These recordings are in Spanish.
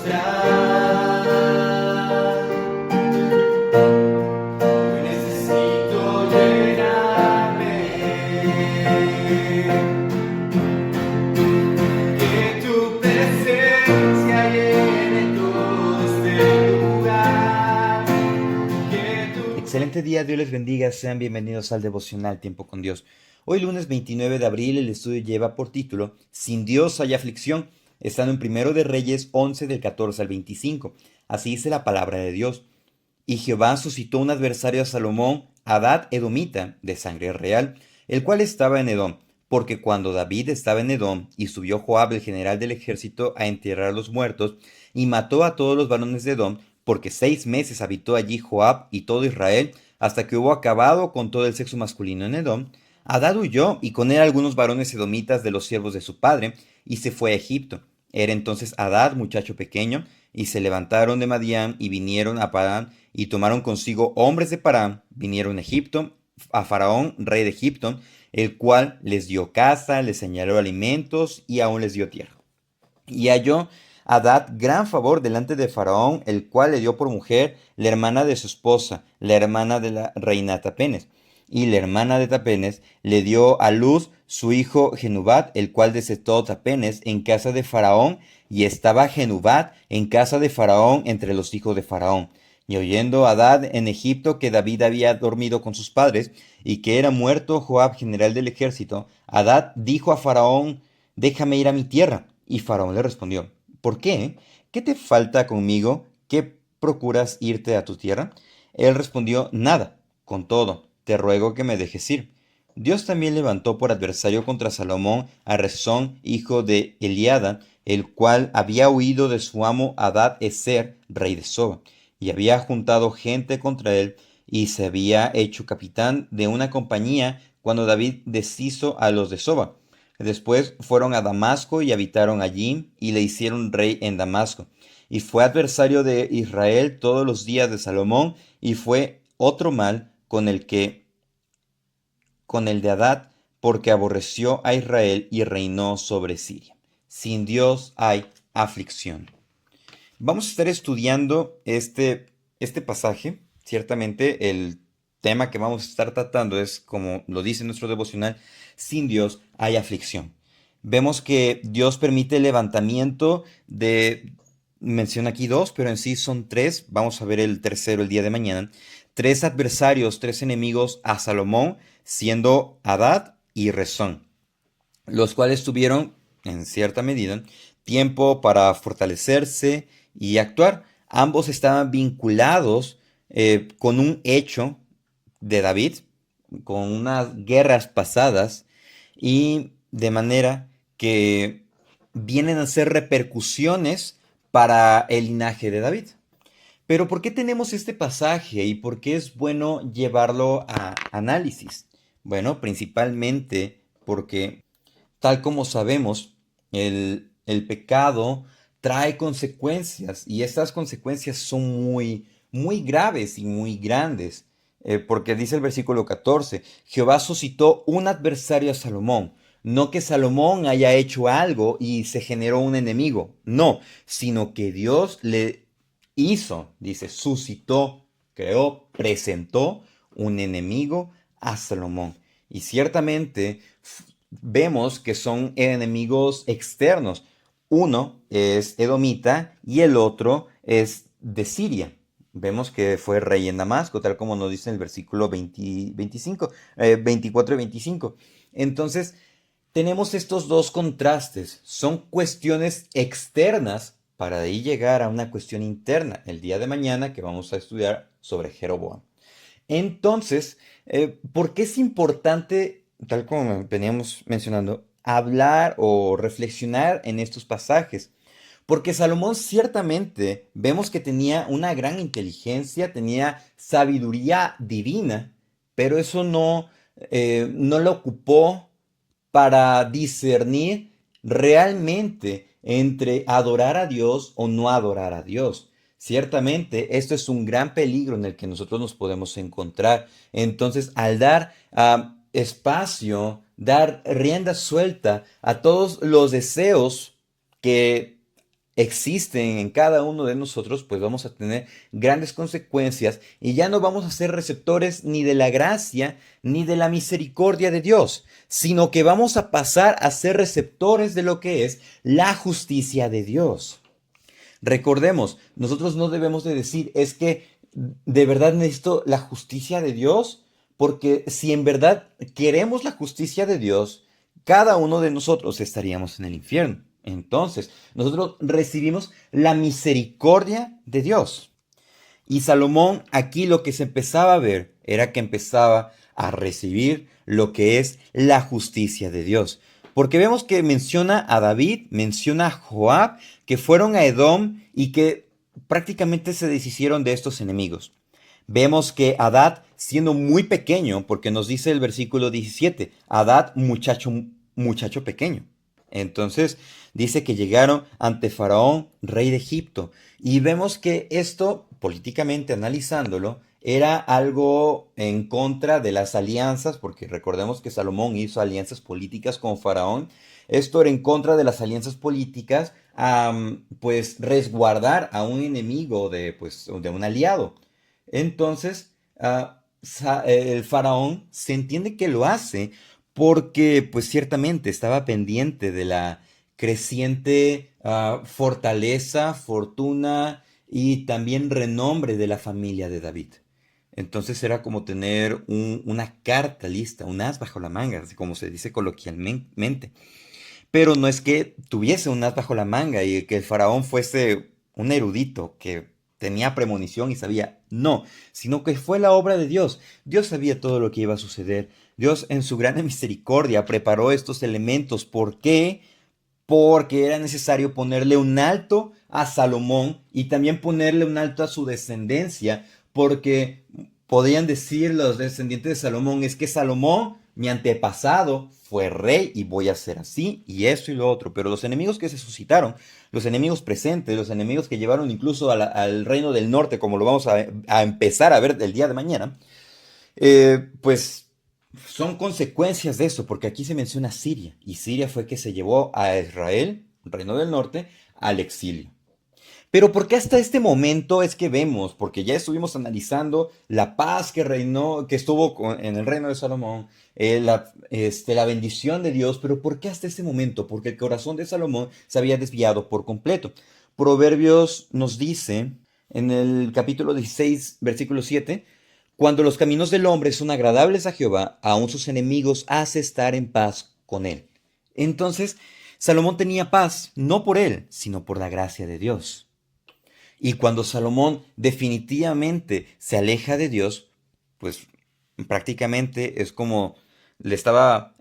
demostrar. Hoy necesito llenarme, que tu presencia llene todo este lugar. Excelente día, Dios les bendiga, sean bienvenidos al devocional Tiempo con Dios. Hoy lunes 29 de abril el estudio lleva por título Sin Dios hay aflicción, estando en Primero de Reyes 11 del 14 al 25. Así dice la palabra de Dios. Y Jehová suscitó un adversario a Salomón, Hadad Edomita, de sangre real, el cual estaba en Edom, porque cuando David estaba en Edom, y subió Joab el general del ejército a enterrar a los muertos, y mató a todos los varones de Edom, porque 6 meses habitó allí Joab y todo Israel, hasta que hubo acabado con todo el sexo masculino en Edom, Hadad huyó, y con él algunos varones edomitas de los siervos de su padre, y se fue a Egipto. Era entonces Hadad muchacho pequeño, y se levantaron de Madián, y vinieron a Padán, y tomaron consigo hombres de Parán, vinieron a Egipto, a Faraón, rey de Egipto, el cual les dio casa, les señaló alimentos, y aún les dio tierra. Y halló Hadad gran favor delante de Faraón, el cual le dio por mujer la hermana de su esposa, la hermana de la reina Tapenes. Y la hermana de Tapenes le dio a luz su hijo Genubat, el cual destetó Tapenes en casa de Faraón, y estaba Genubat en casa de Faraón entre los hijos de Faraón. Y oyendo Hadad en Egipto que David había dormido con sus padres, y que era muerto Joab general del ejército, Hadad dijo a Faraón: déjame ir a mi tierra. Y Faraón le respondió: ¿por qué? ¿Qué te falta conmigo? ¿Qué procuras irte a tu tierra? Él respondió: nada. Con todo, te ruego que me dejes ir. Dios también levantó por adversario contra Salomón a Rezón, hijo de Eliada, el cual había huido de su amo Hadad Ezer, rey de Soba, y había juntado gente contra él, y se había hecho capitán de una compañía cuando David deshizo a los de Soba. Después fueron a Damasco y habitaron allí, y le hicieron rey en Damasco. Y fue adversario de Israel todos los días de Salomón, y fue otro mal con el de Hadad, porque aborreció a Israel y reinó sobre Siria. Sin Dios hay aflicción. Vamos a estar estudiando este pasaje. Ciertamente el tema que vamos a estar tratando es, como lo dice nuestro devocional, sin Dios hay aflicción. Vemos que Dios permite el levantamiento menciona aquí dos, pero en sí son tres. Vamos a ver el tercero el día de mañana. Tres adversarios, tres enemigos a Salomón, siendo Hadad y Rezón, los cuales tuvieron, en cierta medida, tiempo para fortalecerse y actuar. Ambos estaban vinculados con un hecho de David, con unas guerras pasadas, y de manera que vienen a ser repercusiones para el linaje de David. Pero ¿por qué tenemos este pasaje y por qué es bueno llevarlo a análisis? Bueno, principalmente porque, tal como sabemos, el pecado trae consecuencias, y estas consecuencias son muy graves y muy grandes. Porque dice el versículo 14: Jehová suscitó un adversario a Salomón. No que Salomón haya hecho algo y se generó un enemigo, no, sino que Dios le hizo, dice, suscitó, creó, presentó un enemigo a Salomón. Y ciertamente vemos que son enemigos externos. Uno es edomita y el otro es de Siria. Vemos que fue rey en Damasco, tal como nos dice en el versículo 24 y 25. Entonces, tenemos estos dos contrastes. Son cuestiones externas para de ahí llegar a una cuestión interna el día de mañana, que vamos a estudiar sobre Jeroboam. Entonces, ¿por qué es importante, tal como veníamos mencionando, hablar o reflexionar en estos pasajes? Porque Salomón ciertamente vemos que tenía una gran inteligencia, tenía sabiduría divina, pero eso no lo ocupó para discernir realmente entre adorar a Dios o no adorar a Dios. Ciertamente, esto es un gran peligro en el que nosotros nos podemos encontrar. Entonces, al dar espacio, dar rienda suelta a todos los deseos que existen en cada uno de nosotros, pues vamos a tener grandes consecuencias y ya no vamos a ser receptores ni de la gracia ni de la misericordia de Dios, sino que vamos a pasar a ser receptores de lo que es la justicia de Dios. Recordemos, nosotros no debemos de decir, es que de verdad necesito la justicia de Dios, porque si en verdad queremos la justicia de Dios, cada uno de nosotros estaríamos en el infierno. Entonces, nosotros recibimos la misericordia de Dios. Y Salomón aquí lo que se empezaba a ver era que empezaba a recibir lo que es la justicia de Dios. Porque vemos que menciona a David, menciona a Joab, que fueron a Edom y que prácticamente se deshicieron de estos enemigos. Vemos que Hadad, siendo muy pequeño, porque nos dice el versículo 17, Hadad, muchacho pequeño. Entonces dice que llegaron ante Faraón, rey de Egipto. Y vemos que esto, políticamente analizándolo, era algo en contra de las alianzas, porque recordemos que Salomón hizo alianzas políticas con Faraón. Esto era en contra de las alianzas políticas, pues resguardar a un enemigo de un aliado. Entonces, el faraón se entiende que lo hace porque, pues ciertamente, estaba pendiente de la creciente fortaleza, fortuna y también renombre de la familia de David. Entonces era como tener una carta lista, un as bajo la manga, así como se dice coloquialmente. Pero no es que tuviese un as bajo la manga y que el faraón fuese un erudito que tenía premonición y sabía, no, sino que fue la obra de Dios. Dios sabía todo lo que iba a suceder. Dios en su gran misericordia preparó estos elementos. ¿Por qué? Porque era necesario ponerle un alto a Salomón y también ponerle un alto a su descendencia, porque podían decir los descendientes de Salomón, es que Salomón, mi antepasado, fue rey y voy a ser así y eso y lo otro, pero los enemigos que se suscitaron, los enemigos presentes, los enemigos que llevaron incluso al reino del norte, como lo vamos a empezar a ver el día de mañana, pues son consecuencias de eso, porque aquí se menciona Siria, y Siria fue que se llevó a Israel, reino del norte, al exilio. Pero ¿por qué hasta este momento es que vemos? Porque ya estuvimos analizando la paz que reinó, que estuvo en el reino de Salomón, la bendición de Dios, pero ¿por qué hasta este momento? Porque el corazón de Salomón se había desviado por completo. Proverbios nos dice en el capítulo 16, versículo 7, cuando los caminos del hombre son agradables a Jehová, aun sus enemigos hace estar en paz con él. Entonces, Salomón tenía paz, no por él, sino por la gracia de Dios. Y cuando Salomón definitivamente se aleja de Dios, pues prácticamente es como le estaba,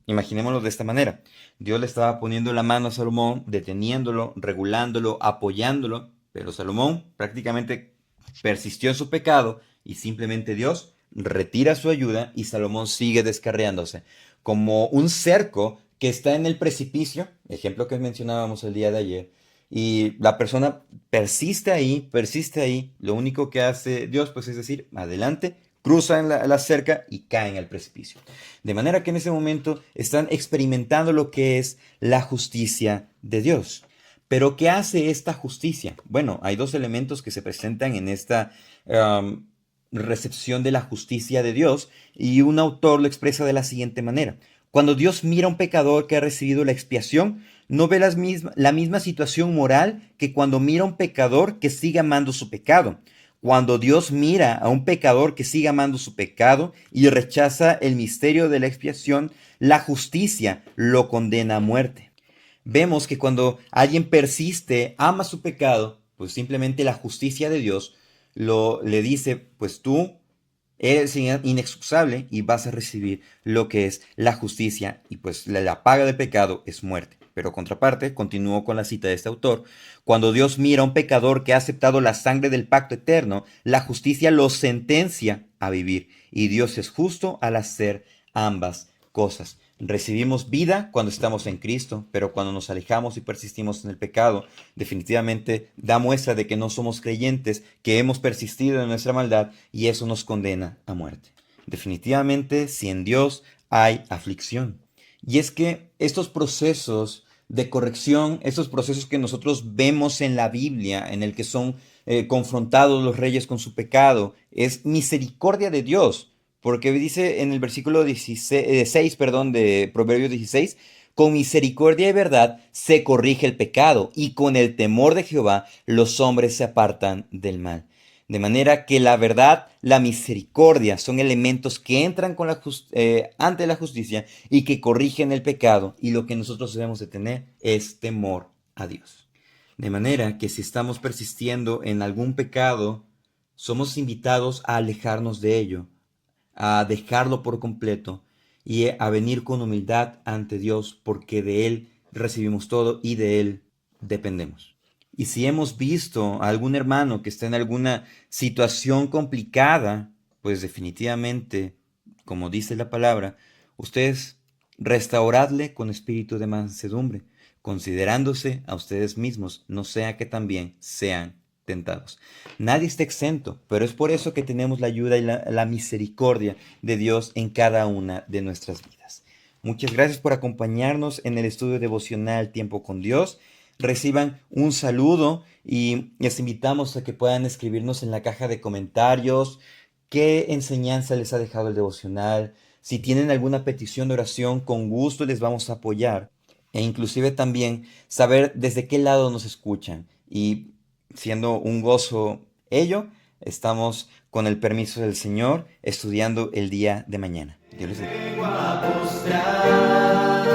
imaginémoslo de esta manera, Dios le estaba poniendo la mano a Salomón, deteniéndolo, regulándolo, apoyándolo, pero Salomón prácticamente persistió en su pecado y simplemente Dios retira su ayuda y Salomón sigue descarriándose como un cerco que está en el precipicio, ejemplo que mencionábamos el día de ayer, y la persona persiste ahí, lo único que hace Dios pues es decir, adelante, cruza en la cerca y cae en el precipicio. De manera que en ese momento están experimentando lo que es la justicia de Dios. Pero ¿qué hace esta justicia? Bueno, hay dos elementos que se presentan en esta recepción de la justicia de Dios y un autor lo expresa de la siguiente manera. Cuando Dios mira a un pecador que ha recibido la expiación, no ve la misma situación moral que cuando mira a un pecador que sigue amando su pecado. Cuando Dios mira a un pecador que sigue amando su pecado y rechaza el misterio de la expiación, la justicia lo condena a muerte. Vemos que cuando alguien persiste, ama su pecado, pues simplemente la justicia de Dios le dice, pues tú eres inexcusable y vas a recibir lo que es la justicia y pues la paga del pecado es muerte. Pero contraparte, continúo con la cita de este autor, cuando Dios mira a un pecador que ha aceptado la sangre del pacto eterno, la justicia lo sentencia a vivir y Dios es justo al hacer ambas cosas. Recibimos vida cuando estamos en Cristo, pero cuando nos alejamos y persistimos en el pecado, definitivamente da muestra de que no somos creyentes, que hemos persistido en nuestra maldad y eso nos condena a muerte. Definitivamente, si en Dios hay aflicción. Y es que estos procesos de corrección, esos procesos que nosotros vemos en la Biblia, en el que son confrontados los reyes con su pecado, es misericordia de Dios, porque dice en el versículo 6, perdón, de Proverbios 16, con misericordia y verdad se corrige el pecado, y con el temor de Jehová los hombres se apartan del mal. De manera que la verdad, la misericordia son elementos que entran con ante la justicia y que corrigen el pecado, y lo que nosotros debemos de tener es temor a Dios. De manera que si estamos persistiendo en algún pecado, somos invitados a alejarnos de ello, a dejarlo por completo y a venir con humildad ante Dios, porque de Él recibimos todo y de Él dependemos. Y si hemos visto a algún hermano que está en alguna situación complicada, pues definitivamente, como dice la palabra, ustedes restauradle con espíritu de mansedumbre, considerándose a ustedes mismos, no sea que también sean tentados. Nadie está exento, pero es por eso que tenemos la ayuda y la misericordia de Dios en cada una de nuestras vidas. Muchas gracias por acompañarnos en el estudio devocional Tiempo con Dios. Reciban un saludo y les invitamos a que puedan escribirnos en la caja de comentarios qué enseñanza les ha dejado el devocional. Si tienen alguna petición de oración, con gusto les vamos a apoyar. E inclusive también saber desde qué lado nos escuchan. Y siendo un gozo ello, estamos con el permiso del Señor estudiando el día de mañana. Dios les bendiga. Vengo a postrar